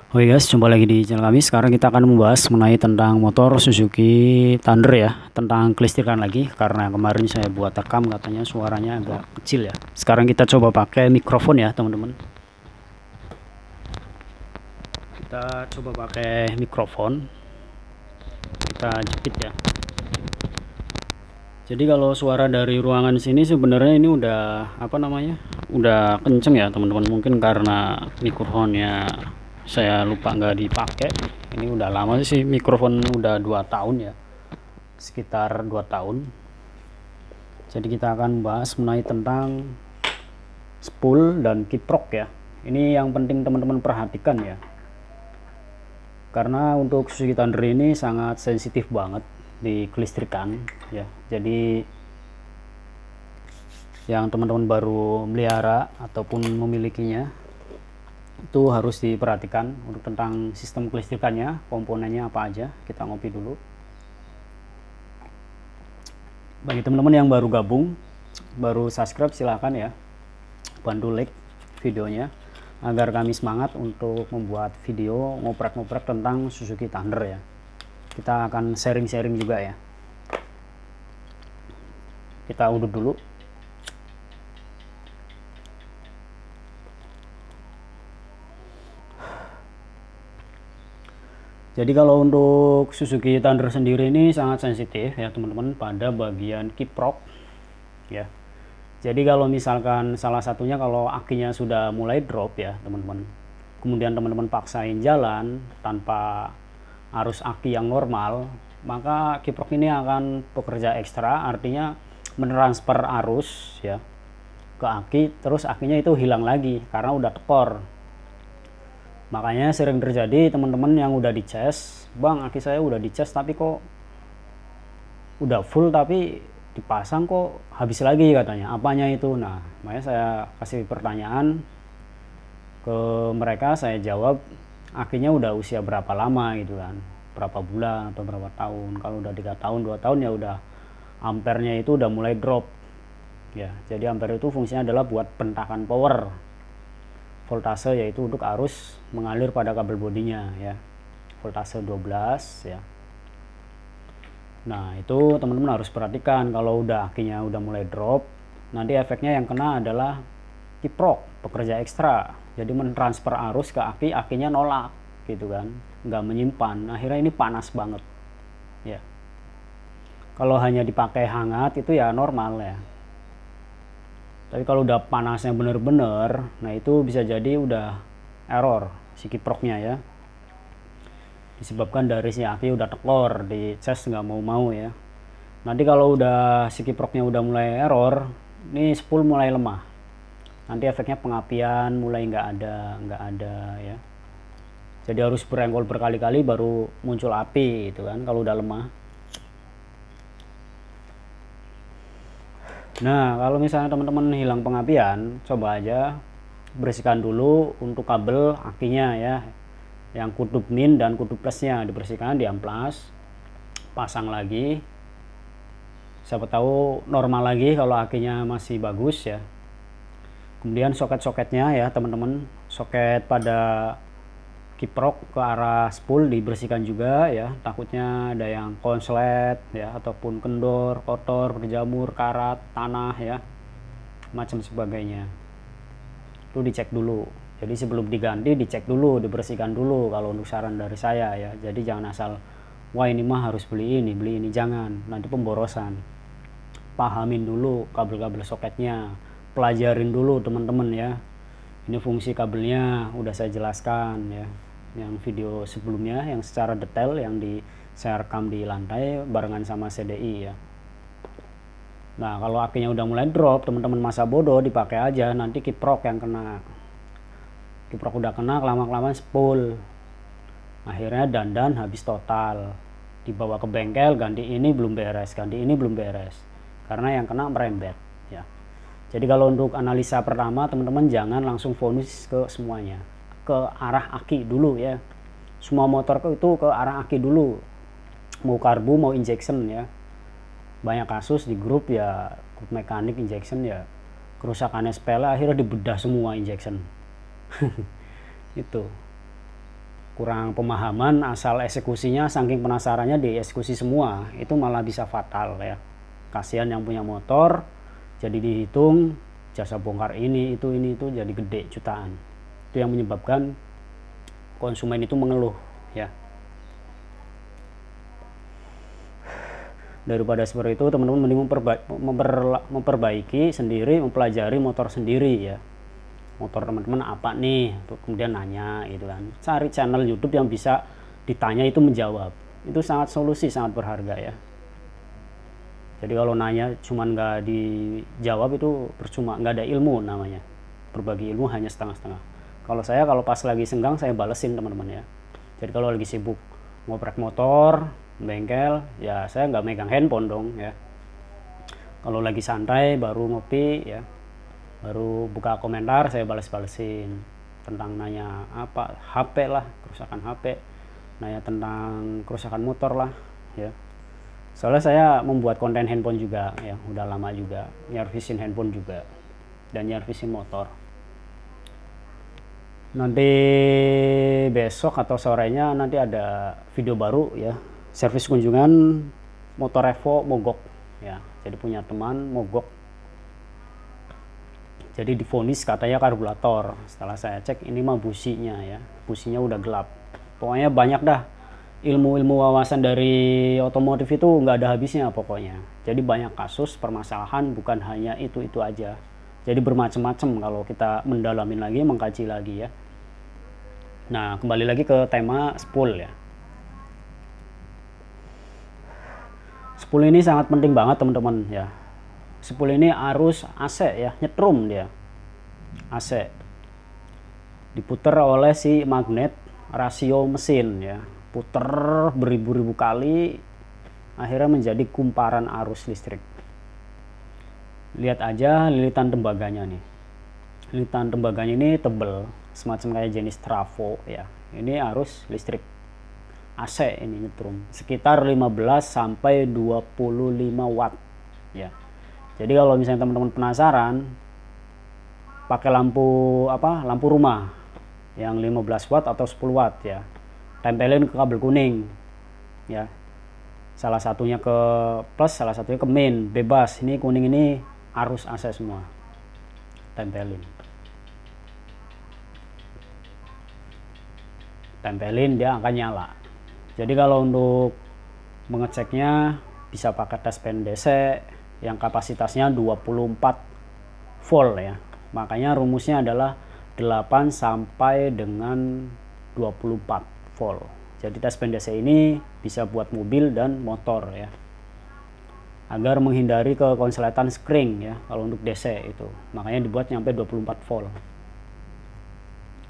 Oke guys, jumpa lagi di channel kami. Sekarang kita akan membahas mengenai tentang motor Suzuki Thunder ya, tentang kelistrikan lagi. Karena kemarin saya buat rekam katanya suaranya agak kecil ya. Sekarang kita coba pakai mikrofon ya teman-teman. Kita coba pakai mikrofon. Kita jepit ya. Jadi kalau suara dari ruangan sini sebenarnya ini udah udah kenceng ya teman-teman. Mungkin karena mikrofonnya saya lupa nggak dipakai. Ini udah lama sih, mikrofon udah 2 tahun ya, sekitar 2 tahun. Jadi kita akan bahas mengenai tentang spool dan kiprok ya. Ini yang penting teman-teman perhatikan ya, karena untuk Suzuki Thunder ini sangat sensitif banget di kelistrikan ya. Jadi yang teman-teman baru melihara ataupun memilikinya itu harus diperhatikan untuk tentang sistem kelistrikannya, komponennya apa aja. Kita ngopi dulu. Bagi teman-teman yang baru gabung, baru subscribe, silahkan ya bantu like videonya agar kami semangat untuk membuat video ngoprek-ngoprek tentang Suzuki Thunder ya. Kita akan sharing-sharing juga ya. Kita udut dulu. Jadi kalau untuk Suzuki Thunder sendiri ini sangat sensitif ya teman-teman pada bagian kiprok ya. Jadi kalau misalkan salah satunya kalau akinya sudah mulai drop ya teman-teman, kemudian teman-teman paksain jalan tanpa arus aki yang normal, maka kiprok ini akan bekerja ekstra, artinya mentransfer arus ya ke aki, terus akinya itu hilang lagi karena udah tekor. Makanya sering terjadi teman-teman yang udah dicas, bang aki saya udah dicas tapi kok udah full, tapi dipasang kok habis lagi katanya, apanya itu. Nah makanya saya kasih pertanyaan ke mereka, saya jawab akinya udah usia berapa lama gitu kan, berapa bulan atau berapa tahun. Kalau udah 3 tahun 2 tahun ya udah ampernya itu udah mulai drop ya. Jadi ampere itu fungsinya adalah buat bentakan power, voltase yaitu untuk arus mengalir pada kabel bodinya ya, voltase 12 ya. Nah itu teman-teman harus perhatikan, kalau udah akinya udah mulai drop, nanti efeknya yang kena adalah kiprok bekerja ekstra, jadi mentransfer arus ke aki, akinya nolak gitu kan, nggak menyimpan, akhirnya ini panas banget ya. Kalau hanya dipakai hangat itu ya normal ya, tapi kalau udah panasnya bener-bener, nah itu bisa jadi udah error si kiproknya ya, disebabkan dari si aki udah tekor di cas nggak mau ya. Nanti kalau udah si kiproknya udah mulai error, ini spool mulai lemah, nanti efeknya pengapian mulai nggak ada ya. Jadi harus berengkol berkali-kali baru muncul api itu kan kalau udah lemah. Nah kalau misalnya teman-teman hilang pengapian, coba aja bersihkan dulu untuk kabel akinya ya, yang kutub min dan kutub plusnya dibersihkan, diamplas, pasang lagi, siapa tahu normal lagi kalau akinya masih bagus ya. Kemudian soket-soketnya ya teman-teman, soket pada kiprok ke arah spool dibersihkan juga ya, takutnya ada yang konslet ya, ataupun kendor, kotor, berjamur, karat, tanah ya, macam sebagainya. Itu dicek dulu. Jadi sebelum diganti dicek dulu, dibersihkan dulu kalau untuk saran dari saya ya. Jadi jangan asal wah ini mah harus beli ini, jangan, nanti pemborosan. Pahamin dulu kabel-kabel soketnya, pelajarin dulu teman-teman ya. Ini fungsi kabelnya udah saya jelaskan ya, yang video sebelumnya yang secara detail yang saya rekam di lantai barengan sama CDI ya. Nah kalau akinya udah mulai drop, teman-teman masa bodoh dipakai aja, nanti kiprok yang kena. Kiprok udah kena, lama-kelamaan spool, akhirnya dandan habis total, dibawa ke bengkel, ganti ini belum beres, ganti ini belum beres, karena yang kena merembet ya. Jadi kalau untuk analisa pertama teman-teman jangan langsung vonis ke semuanya, ke arah aki dulu ya. Semua motor itu ke arah aki dulu, mau karbu mau injection ya. Banyak kasus di grup ya, grup mekanik injection ya, kerusakannya sepele akhirnya dibedah semua injection. Itu kurang pemahaman, asal eksekusinya saking penasarannya dieksekusi semua, itu malah bisa fatal ya. Kasihan yang punya motor, jadi dihitung jasa bongkar ini itu jadi gede jutaan. Itu yang menyebabkan konsumen itu mengeluh ya. Daripada seperti itu, teman-teman mending memperbaiki sendiri, mempelajari motor sendiri ya. Motor teman-teman apa nih, kemudian nanya gitu kan, cari channel YouTube yang bisa ditanya itu menjawab, itu sangat solusi, sangat berharga ya. Jadi kalau nanya cuman nggak dijawab itu percuma, nggak ada ilmu namanya. Berbagi ilmu hanya setengah-setengah. Kalau pas lagi senggang saya balesin teman-teman ya. Jadi kalau lagi sibuk ngoprek motor bengkel ya saya nggak megang handphone dong ya. Kalau lagi santai baru ngopi ya, baru buka komentar saya bales-balesin tentang nanya apa HP lah, kerusakan HP, nanya tentang kerusakan motor lah ya. Soalnya saya membuat konten handphone juga ya, udah lama juga nyervisin handphone juga dan nyervisin motor. Nanti besok atau sorenya nanti ada video baru ya, servis kunjungan motor Evo mogok ya. Jadi punya teman mogok, jadi divonis katanya karburator. Setelah saya cek ini mah businya ya, businya udah gelap. Pokoknya banyak dah ilmu-ilmu wawasan dari otomotif itu nggak ada habisnya pokoknya. Jadi banyak kasus permasalahan, bukan hanya itu aja. Jadi bermacam-macam kalau kita mendalami lagi, mengkaji lagi ya. Nah kembali lagi ke tema spool ya. Spool ini sangat penting banget teman-teman ya. Spool ini arus AC ya, nyetrum dia. AC diputar oleh si magnet rasio mesin ya, puter beribu-ribu kali akhirnya menjadi kumparan arus listrik. Lihat aja lilitan tembaganya nih. Lilitan tembaganya ini tebel, semacam kayak jenis trafo ya. Ini arus listrik AC ini nyetrum sekitar 15 sampai 25 watt ya. Jadi kalau misalnya teman-teman penasaran pakai lampu rumah yang 15 watt atau 10 watt ya, tempelin ke kabel kuning ya. Salah satunya ke plus, salah satunya ke main, bebas. Ini kuning ini arus AC semua. Tempelin. Tempelin dia akan nyala. Jadi kalau untuk mengeceknya bisa pakai tes pen DC yang kapasitasnya 24 volt ya. Makanya rumusnya adalah 8 sampai dengan 24 volt. Jadi tes pen DC ini bisa buat mobil dan motor ya. Agar menghindari kekonsletan spring ya kalau untuk DC itu. Makanya dibuat nyampe 24 volt.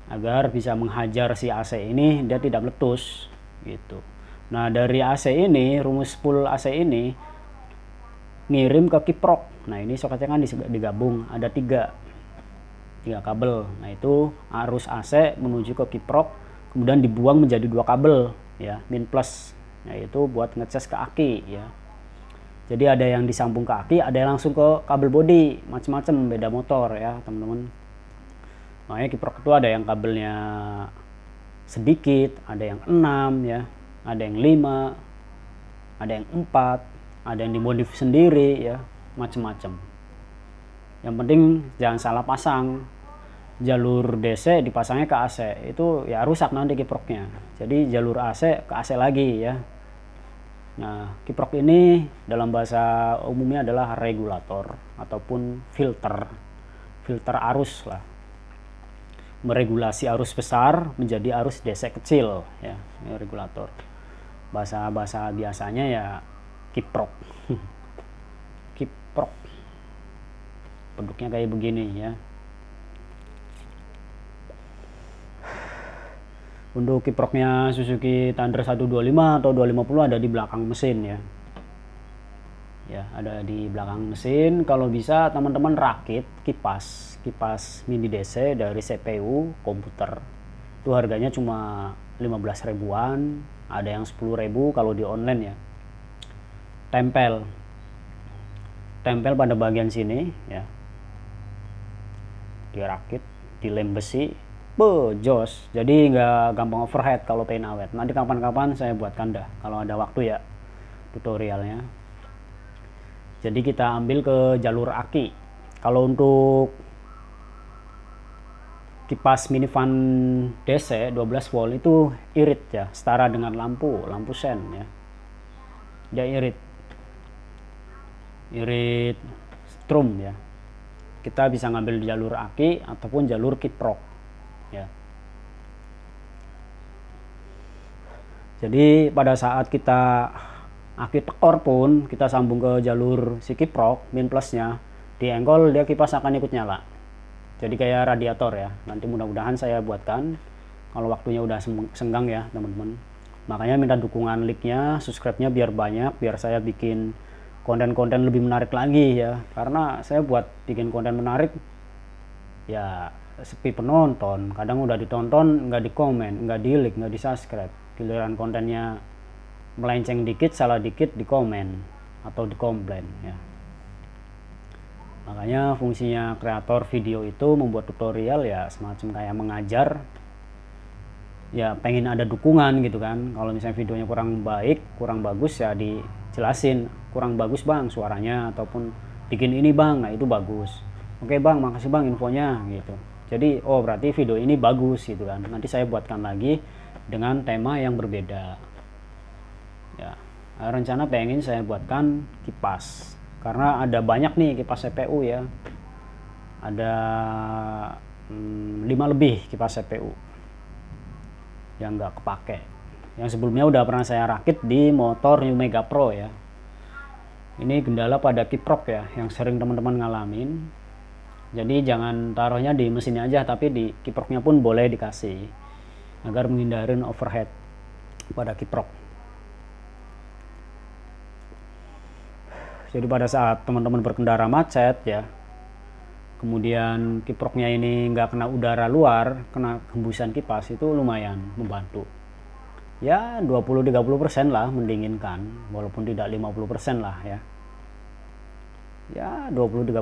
Agar bisa menghajar si AC ini dia tidak meletus gitu. Nah dari AC ini, rumus spool AC ini ngirim ke kiprok. Nah ini soketnya kan digabung, ada tiga kabel. Nah itu arus AC menuju ke kiprok, kemudian dibuang menjadi 2 kabel ya, min plus. Nah itu buat ngecas ke aki ya. Jadi ada yang disambung ke aki, ada yang langsung ke kabel bodi, macam-macam, beda motor ya teman-teman. Makanya kiprok itu ada yang kabelnya sedikit, ada yang 6 ya, ada yang 5, ada yang 4, ada yang dimodif sendiri ya, macam-macam. Yang penting jangan salah pasang. Jalur DC dipasangnya ke AC, itu ya rusak nanti kiproknya. Jadi jalur AC ke AC lagi ya. Nah kiprok ini dalam bahasa umumnya adalah regulator ataupun filter arus lah. Meregulasi arus besar menjadi arus DC kecil ya, ini regulator. Bahasa biasanya ya kiprok. Kiprok bentuknya kayak begini ya. Untuk kiproknya Suzuki Thunder 125 atau 250 ada di belakang mesin ya. Ya, ada di belakang mesin. Kalau bisa teman-teman rakit kipas mini DC dari CPU komputer. Itu harganya cuma 15 ribuan, ada yang 10 ribu kalau di online ya. Tempel pada bagian sini ya. Dirakit di lem besi, Jos, jadi nggak gampang overhead kalau pengen awet. Nanti kapan-kapan saya buatkan dah kalau ada waktu ya tutorialnya. Jadi kita ambil ke jalur aki. Kalau untuk kipas minifan DC 12 volt itu irit ya, setara dengan lampu sen ya. Dia irit strum ya. Kita bisa ngambil jalur aki ataupun jalur kiprok ya. Jadi pada saat kita aki tekor pun kita sambung ke jalur si kiprok min plusnya, di engkol dia kipas akan ikut nyala. Jadi kayak radiator ya. Nanti mudah-mudahan saya buatkan kalau waktunya udah senggang ya teman-teman. Makanya minta dukungan like-nya, subscribe-nya biar banyak, biar saya bikin konten-konten lebih menarik lagi ya. Karena saya buat bikin konten menarik ya sepi penonton. Kadang udah ditonton nggak di komen, nggak di like, nggak di subscribe. Giliran kontennya melenceng dikit, salah dikit di komen atau di komplain ya. Makanya fungsinya kreator video itu membuat tutorial ya semacam kayak mengajar ya, pengen ada dukungan gitu kan. Kalau misalnya videonya kurang baik, kurang bagus ya dijelasin, kurang bagus bang suaranya, ataupun bikin ini bang, nah itu bagus. Oke bang, makasih bang infonya gitu. Jadi oh berarti video ini bagus gitu kan. Nanti saya buatkan lagi dengan tema yang berbeda ya. Rencana pengen saya buatkan kipas, karena ada banyak nih kipas CPU ya. Ada 5 lebih kipas CPU yang nggak kepake. Yang sebelumnya udah pernah saya rakit di motor New Mega Pro ya. Ini kendala pada kiprok ya, yang sering teman-teman ngalamin. Jadi jangan taruhnya di mesinnya aja, tapi di kiproknya pun boleh dikasih, agar menghindarin overhead pada kiprok. Jadi pada saat teman-teman berkendara macet ya, kemudian kiproknya ini nggak kena udara luar, kena hembusan kipas, itu lumayan membantu ya. 20-30% lah mendinginkan, walaupun tidak 50% lah ya. Ya 20-30,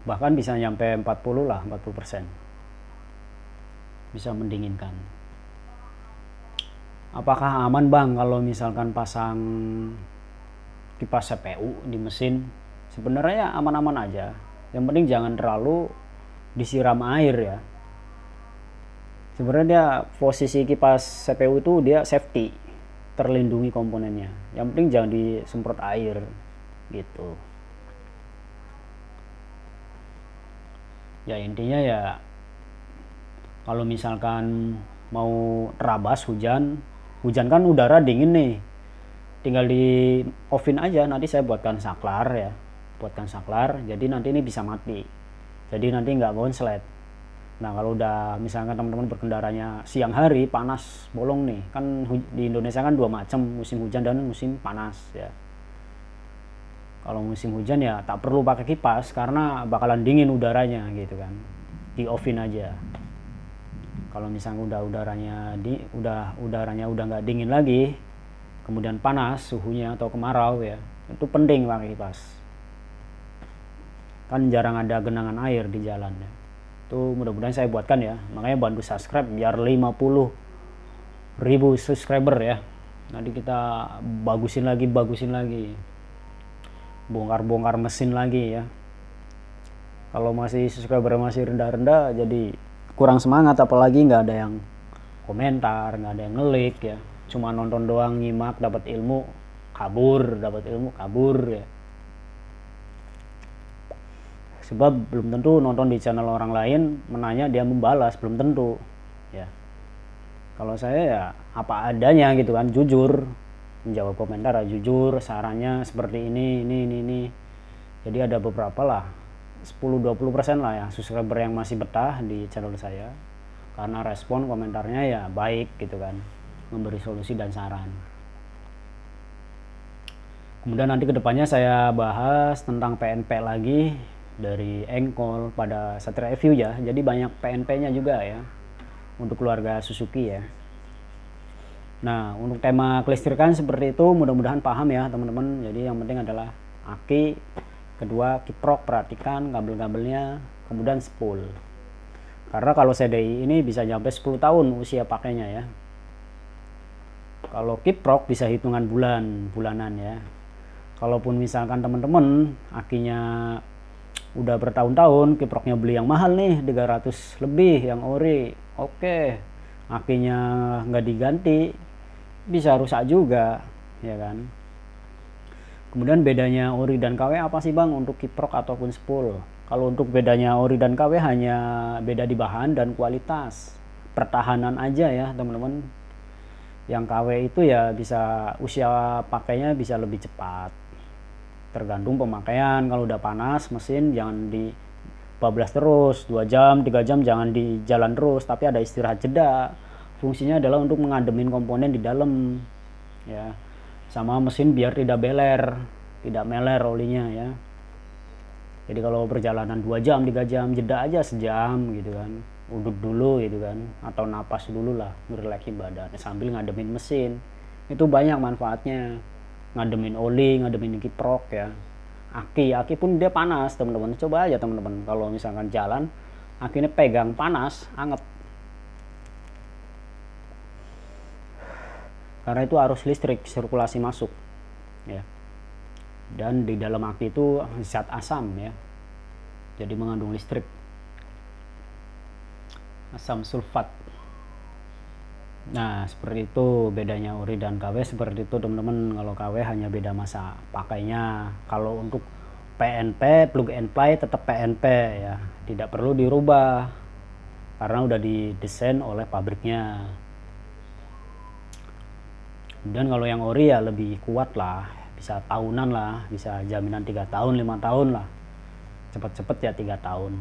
bahkan bisa nyampe 40 lah, 40% bisa mendinginkan. Apakah aman bang kalau misalkan pasang kipas CPU di mesin? Sebenarnya aman-aman aja, yang penting jangan terlalu disiram air ya. Sebenarnya dia posisi kipas CPU itu dia safety, terlindungi komponennya. Yang penting jangan disemprot air gitu. Ya intinya ya, kalau misalkan mau terabas hujan kan udara dingin nih, tinggal di offin aja. Nanti saya buatkan saklar ya, jadi nanti ini bisa mati, jadi nanti nggak konslet. Nah kalau udah misalkan teman-teman berkendaranya siang hari panas bolong nih, kan di Indonesia kan 2 macam, musim hujan dan musim panas ya. Kalau musim hujan ya tak perlu pakai kipas karena bakalan dingin udaranya gitu kan, di offin aja. Kalau misalnya udaranya udah nggak dingin lagi, kemudian panas suhunya atau kemarau ya, itu penting pakai kipas. Kan jarang ada genangan air di jalan ya. Itu mudah-mudahan saya buatkan ya. Makanya bantu subscribe biar 50.000 subscriber ya. Nanti kita bagusin lagi, bongkar mesin lagi ya. Kalau masih subscriber masih rendah-rendah, jadi kurang semangat, apalagi nggak ada yang komentar, nggak ada yang ngelik ya. Cuma nonton doang, nyimak, dapat ilmu kabur ya. Sebab belum tentu nonton di channel orang lain menanya dia membalas, belum tentu ya. Kalau saya ya apa adanya gitu kan, jujur menjawab komentar ya, jujur sarannya seperti ini. Jadi ada beberapa lah, 10-20% lah ya subscriber yang masih betah di channel saya, karena respon komentarnya ya baik gitu kan, memberi solusi dan saran. Kemudian nanti kedepannya saya bahas tentang PNP lagi, dari engkol pada Satria View ya. Jadi banyak PNP-nya juga ya untuk keluarga Suzuki ya. Nah untuk tema kelistrikan seperti itu, mudah-mudahan paham ya teman-teman. Jadi yang penting adalah aki, kedua kiprok, perhatikan kabel-kabelnya, kemudian spool. Karena kalau CDI ini bisa sampai 10 tahun usia pakainya ya. Kalau kiprok bisa hitungan bulanan ya. Kalaupun misalkan teman-teman akinya udah bertahun-tahun, kiproknya beli yang mahal nih 300 lebih yang ori, oke, akinya nggak diganti bisa rusak juga ya kan. Kemudian bedanya ori dan KW apa sih bang untuk kiprok ataupun spool? Kalau untuk bedanya ori dan KW hanya beda di bahan dan kualitas, pertahanan aja ya teman-teman. Yang KW itu ya bisa usia pakainya bisa lebih cepat, tergantung pemakaian. Kalau udah panas mesin jangan di bablas terus 2 jam 3 jam, jangan di jalan terus, tapi ada istirahat jeda. Fungsinya adalah untuk mengademin komponen di dalam ya, sama mesin biar tidak beler, tidak meler olinya ya. Jadi kalau perjalanan 2 jam 3 jam, jeda aja sejam gitu kan, duduk dulu gitu kan, atau napas dulu lah, ngerelaxin badan sambil ngademin mesin. Itu banyak manfaatnya, ngademin oli, ngademin kiprok ya. Aki pun dia panas teman-teman, coba aja teman-teman kalau misalkan jalan akinya pegang panas anget, karena itu arus listrik sirkulasi masuk ya. Dan di dalam aki itu zat asam ya, jadi mengandung listrik, asam sulfat. Nah seperti itu bedanya ori dan KW seperti itu teman-teman. Kalau KW hanya beda masa pakainya. Kalau untuk PNP, plug and play, tetap PNP ya, tidak perlu dirubah karena udah didesain oleh pabriknya. Dan kalau yang ori ya lebih kuat lah, bisa tahunan lah, bisa jaminan 3 tahun 5 tahun lah, cepet-cepet ya 3 tahun,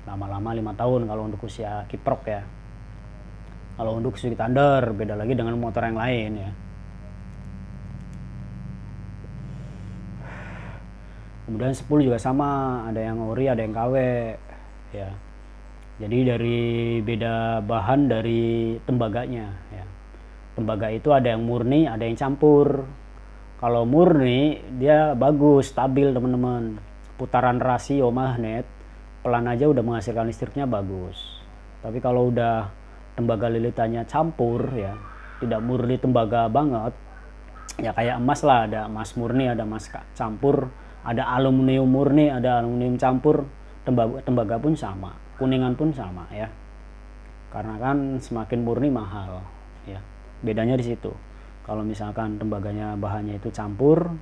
lama-lama 5 tahun kalau untuk usia kiprok ya. Kalau untuk Suzuki Thunder beda lagi dengan motor yang lain ya. Kemudian spool juga sama, ada yang ori ada yang KW ya. Jadi dari beda bahan dari tembaganya ya. Tembaga itu ada yang murni, ada yang campur. Kalau murni dia bagus, stabil teman-teman. Putaran rasio magnet pelan aja udah menghasilkan listriknya bagus. Tapi kalau udah tembaga lilitannya campur ya, tidak murni tembaga banget ya, kayak emas lah, ada emas murni, ada emas campur, ada aluminium murni, ada aluminium campur. Tembaga pun sama, kuningan pun sama ya, karena kan semakin murni mahal ya. Bedanya di situ. Kalau misalkan tembaganya bahannya itu campur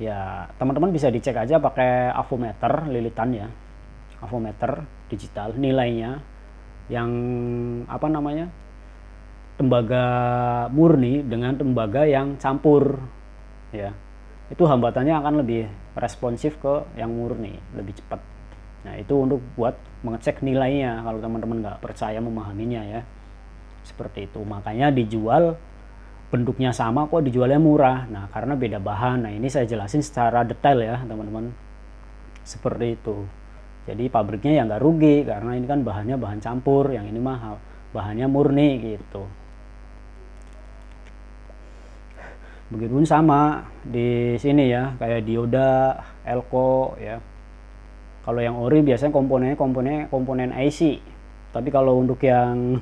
ya, teman-teman bisa dicek aja pakai avometer lilitan ya, avometer digital, nilainya yang apa namanya, tembaga murni dengan tembaga yang campur ya, itu hambatannya akan lebih responsif ke yang murni, lebih cepat. Nah itu untuk buat mengecek nilainya kalau teman-teman nggak percaya memahaminya ya, seperti itu. Makanya dijual bentuknya sama kok dijualnya murah, nah karena beda bahan. Nah ini saya jelasin secara detail ya teman-teman, seperti itu. Jadi pabriknya ya nggak rugi karena ini kan bahannya bahan campur, yang ini mahal bahannya murni gitu. Begitupun sama di sini ya, kayak dioda, elko ya. Kalau yang ori biasanya komponen IC, tapi kalau untuk yang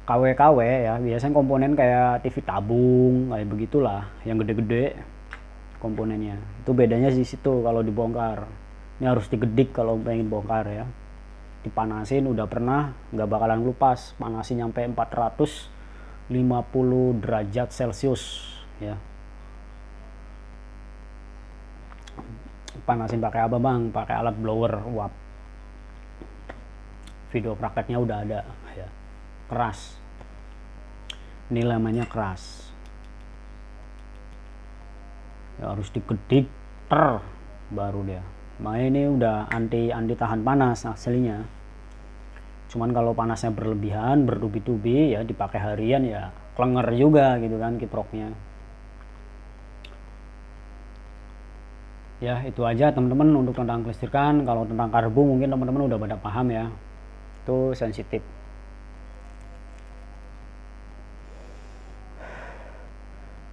KW ya biasanya komponen kayak TV tabung kayak begitulah, yang gede-gede komponennya. Itu bedanya di situ kalau dibongkar. Ini harus digedik kalau pengen bongkar ya. Dipanasin udah pernah, nggak bakalan lupas. Panasin sampai 450 derajat Celcius ya. Panasin pakai apa bang? Pakai alat blower uap. Video prakteknya udah ada ya. Keras. Ini namanya keras. Ya, harus digedik baru dia. Makanya ini udah anti tahan panas aslinya. Cuman kalau panasnya berlebihan, bertubi-tubi ya dipakai harian ya klenger juga gitu kan kiproknya. Ya itu aja teman-teman untuk tentang kelistrikan. Kalau tentang karbu mungkin teman-teman udah pada paham ya. Itu sensitif.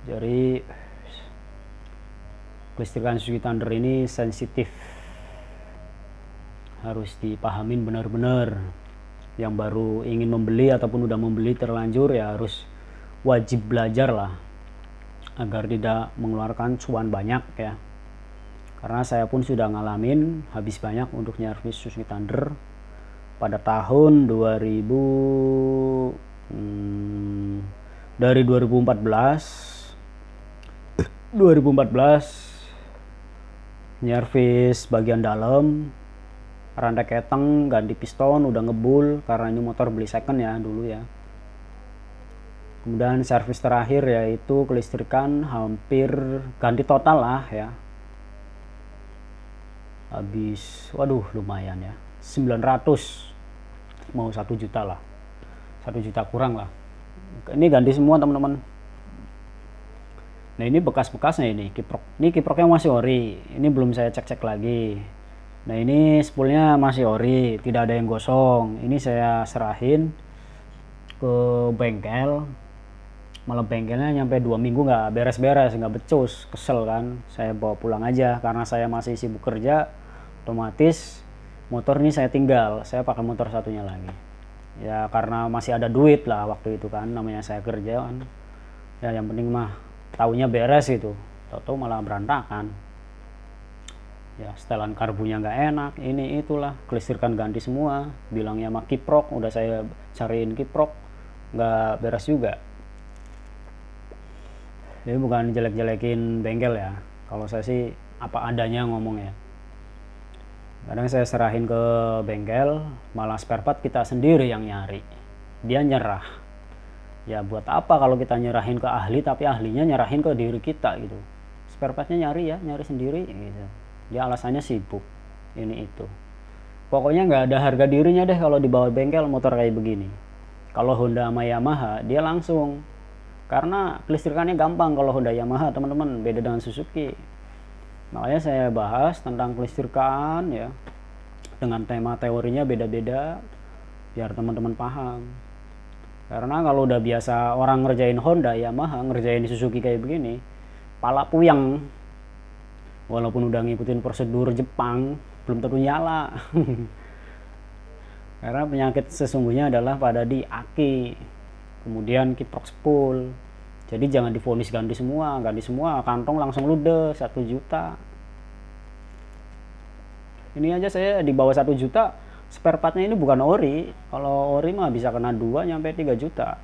Jadi kelistrikan Suzuki Thunder ini sensitif, harus dipahamin benar-benar yang baru ingin membeli ataupun udah membeli terlanjur ya harus wajib belajar lah agar tidak mengeluarkan cuan banyak ya, karena saya pun sudah ngalamin habis banyak untuk nyervis Suzuki Thunder pada tahun 2014 nyervis bagian dalam, rantai keteng, ganti piston, udah ngebul karena ini motor beli second ya dulu ya. Kemudian servis terakhir yaitu kelistrikan, hampir ganti total lah ya, habis waduh lumayan ya, 900 mau 1 juta lah, 1 juta kurang lah. Ini ganti semua teman-teman. Nah ini bekas-bekasnya, ini kiproknya masih ori, ini belum saya cek-cek lagi. Nah ini spoolnya masih ori, tidak ada yang gosong. Ini saya serahin ke bengkel, malah bengkelnya nyampe 2 minggu nggak beres-beres, nggak becus, kesel kan. Saya bawa pulang aja karena saya masih sibuk kerja, otomatis motor ini saya tinggal, saya pakai motor satunya lagi ya, karena masih ada duit lah waktu itu kan, namanya saya kerja kan ya, yang penting mah taunya beres gitu, tau-tau malah berantakan ya. Setelan karbunya nggak enak, ini itulah, kelistrikan ganti semua, bilangnya sama kiprok, udah saya cariin kiprok nggak beres juga. Ini bukan jelek-jelekin bengkel ya, kalau saya sih apa adanya ngomong ya. Kadang saya serahin ke bengkel, malah spare part kita sendiri yang nyari, dia nyerah. Ya buat apa kalau kita nyerahin ke ahli tapi ahlinya nyerahin ke diri kita gitu. Spare partnya nyari sendiri gitu. Dia alasannya sibuk, ini itu. Pokoknya nggak ada harga dirinya deh kalau dibawa bengkel motor kayak begini. Kalau Honda sama Yamaha dia langsung, karena kelistrikannya gampang kalau Honda Yamaha teman-teman, beda dengan Suzuki. Makanya saya bahas tentang kelistrikan ya, dengan tema teorinya beda-beda biar teman-teman paham. Karena kalau udah biasa orang ngerjain Honda, Yamaha, ngerjain Suzuki kayak begini, pala puyeng. Walaupun udah ngikutin prosedur Jepang, belum tentu nyala. Karena penyakit sesungguhnya adalah pada di aki, kemudian kiprok spool. Jadi jangan divonis ganti semua kantong langsung ludes 1 juta. Ini aja saya di bawah 1 juta, spare partnya ini bukan ori. Kalau ori mah bisa kena 2 sampai 3 juta.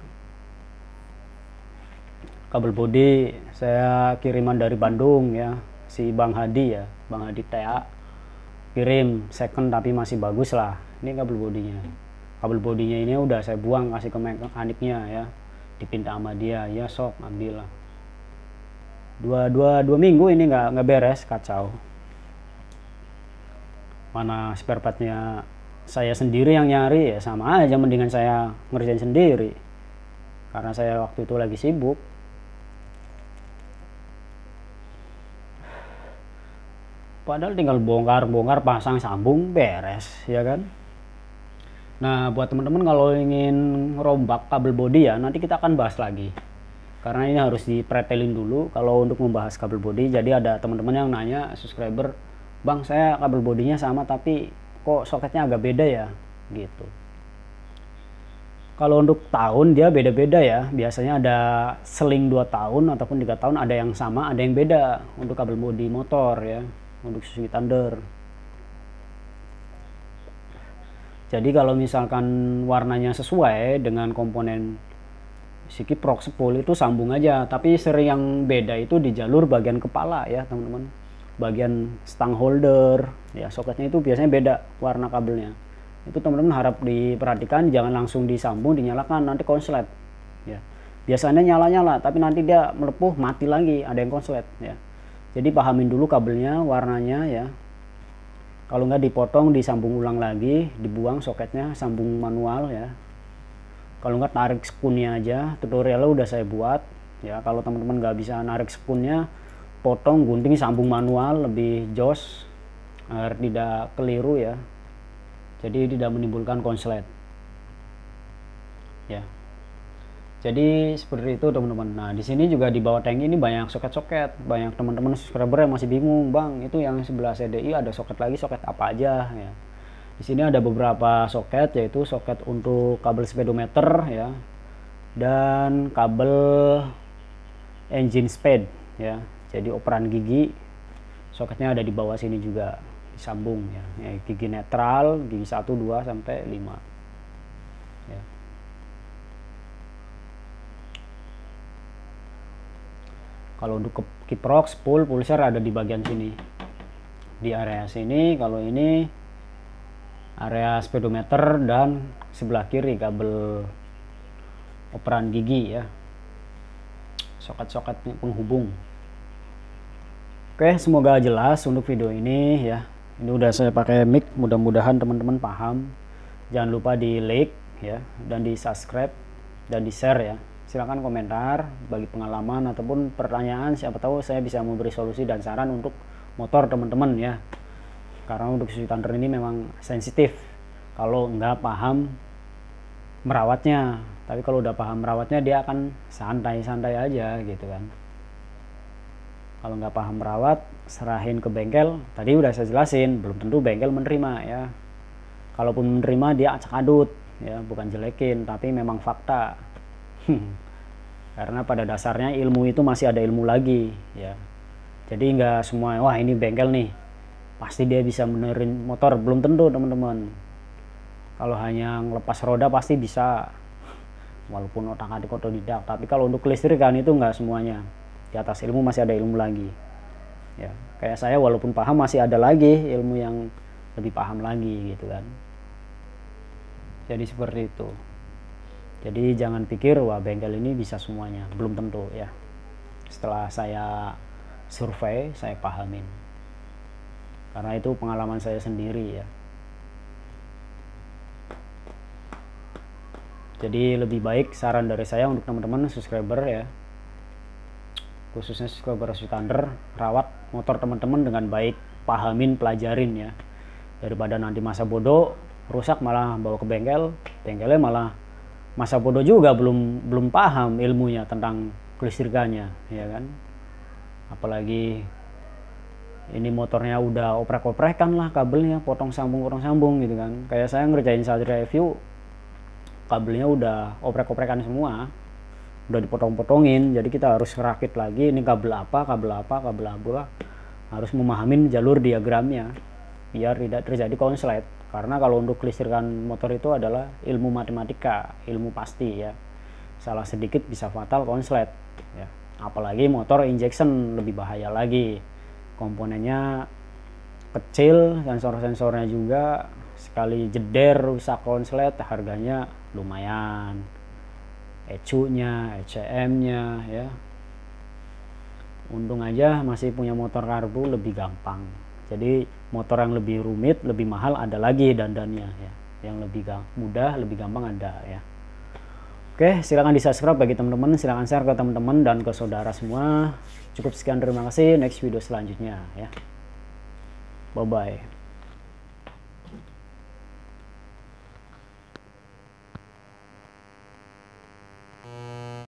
Kabel bodi saya kiriman dari Bandung ya, si Bang Hadi ya, Bang Hadi TA kirim second tapi masih bagus lah. Ini kabel bodinya. Kabel bodinya ini udah saya buang, kasih ke mekaniknya ya, dipinta sama dia, ya sok ambil lah. Dua minggu ini nggak beres, kacau. Mana spare partnya saya sendiri yang nyari ya, sama aja mendingan saya ngerjain sendiri karena saya waktu itu lagi sibuk. Padahal tinggal bongkar pasang sambung beres ya kan. Nah buat teman-teman kalau ingin rombak kabel bodi ya, nanti kita akan bahas lagi karena ini harus dipretelin dulu kalau untuk membahas kabel bodi. Jadi ada teman-teman yang nanya, subscriber, Bang saya kabel bodinya sama tapi kok soketnya agak beda ya gitu. Kalau untuk tahun dia beda-beda ya, biasanya ada seling 2 tahun ataupun 3 tahun, ada yang sama ada yang beda untuk kabel bodi motor ya, untuk Suzuki Thunder. Jadi kalau misalkan warnanya sesuai dengan komponen si kiprok spool itu sambung aja, tapi sering yang beda itu di jalur bagian kepala ya teman-teman, bagian stang holder ya, soketnya itu biasanya beda warna kabelnya. Itu teman-teman harap diperhatikan, jangan langsung disambung dinyalakan, nanti konslet ya. Biasanya nyala-nyala tapi nanti dia melepuh mati lagi, ada yang konslet ya. Jadi pahamin dulu kabelnya, warnanya ya. Kalau nggak dipotong, disambung ulang lagi, dibuang soketnya, sambung manual ya. Kalau nggak tarik spoonnya aja, tutorialnya udah saya buat ya. Kalau teman-teman nggak bisa narik spoonnya, potong, gunting, sambung manual, lebih jos agar tidak keliru ya. Jadi tidak menimbulkan konslet ya. Jadi seperti itu teman-teman. Nah di sini juga di bawah tank ini banyak soket-soket, banyak teman-teman subscriber yang masih bingung, Bang itu yang sebelah CDI ada soket lagi, soket apa aja ya. Di sini ada beberapa soket, yaitu soket untuk kabel speedometer ya, dan kabel engine speed ya. Jadi operan gigi soketnya ada di bawah sini juga disambung ya. Gigi netral, gigi 1, 2 sampai 5 ya. Kalau untuk kiprox, spool, pulser ada di bagian sini, di area sini. Kalau ini area speedometer, dan sebelah kiri kabel operan gigi ya, soket-soket penghubung. Oke, semoga jelas untuk video ini ya. Ini udah saya pakai mic, mudah-mudahan teman-teman paham. Jangan lupa di like ya, dan di subscribe, dan di share ya. Silahkan komentar bagi pengalaman ataupun pertanyaan, siapa tahu saya bisa memberi solusi dan saran untuk motor teman-teman ya. Karena untuk Suzuki Thunder ini memang sensitif kalau nggak paham merawatnya. Tapi kalau udah paham merawatnya, dia akan santai-santai aja gitu kan. Kalau nggak paham merawat, serahin ke bengkel. Tadi udah saya jelasin, belum tentu bengkel menerima ya. Kalaupun menerima, dia acak-adut ya, bukan jelekin, tapi memang fakta. Karena pada dasarnya ilmu itu masih ada ilmu lagi ya. Jadi nggak semua, wah ini bengkel nih pasti dia bisa benerin motor, belum tentu teman-teman. Kalau hanya ngelepas roda pasti bisa, walaupun otak-atik otodidak. Tapi kalau untuk kelistrikan itu nggak semuanya. Di atas ilmu masih ada ilmu lagi ya. Kayak saya, walaupun paham masih ada lagi ilmu yang lebih paham lagi gitu kan. Jadi seperti itu. Jadi jangan pikir wah bengkel ini bisa semuanya, belum tentu ya. Setelah saya survei, saya pahamin. Karena itu pengalaman saya sendiri ya. Jadi lebih baik, saran dari saya untuk teman-teman subscriber ya, khususnya subscriber Suzuki Thunder, rawat motor teman-teman dengan baik, pahamin, pelajarin ya. Daripada nanti masa bodoh, rusak malah bawa ke bengkel, bengkelnya malah masa bodoh juga, belum paham ilmunya tentang kelistrikannya ya kan. Apalagi ini motornya udah oprek-oprekan lah kabelnya, potong sambung gitu kan. Kayak saya ngerjain saat review, kabelnya udah oprek-oprekan semua, udah dipotong-potongin. Jadi kita harus rakit lagi, ini kabel apa, harus memahamin jalur diagramnya biar tidak terjadi konslet. Karena kalau untuk kelistrikan motor itu adalah ilmu matematika, ilmu pasti ya. Salah sedikit bisa fatal konslet ya. Apalagi motor injection lebih bahaya lagi. Komponennya kecil, sensor-sensornya juga, sekali jeder rusak konslet harganya lumayan. ECU-nya, ECM-nya ya. Untung aja masih punya motor karbu, lebih gampang. Jadi motor yang lebih rumit, lebih mahal ada lagi dandannya ya. Yang lebih mudah, lebih gampang ada ya. Oke, silakan di-subscribe bagi teman-teman, silakan share ke teman-teman dan ke saudara semua. Cukup sekian, terima kasih. Next video selanjutnya ya. Bye bye.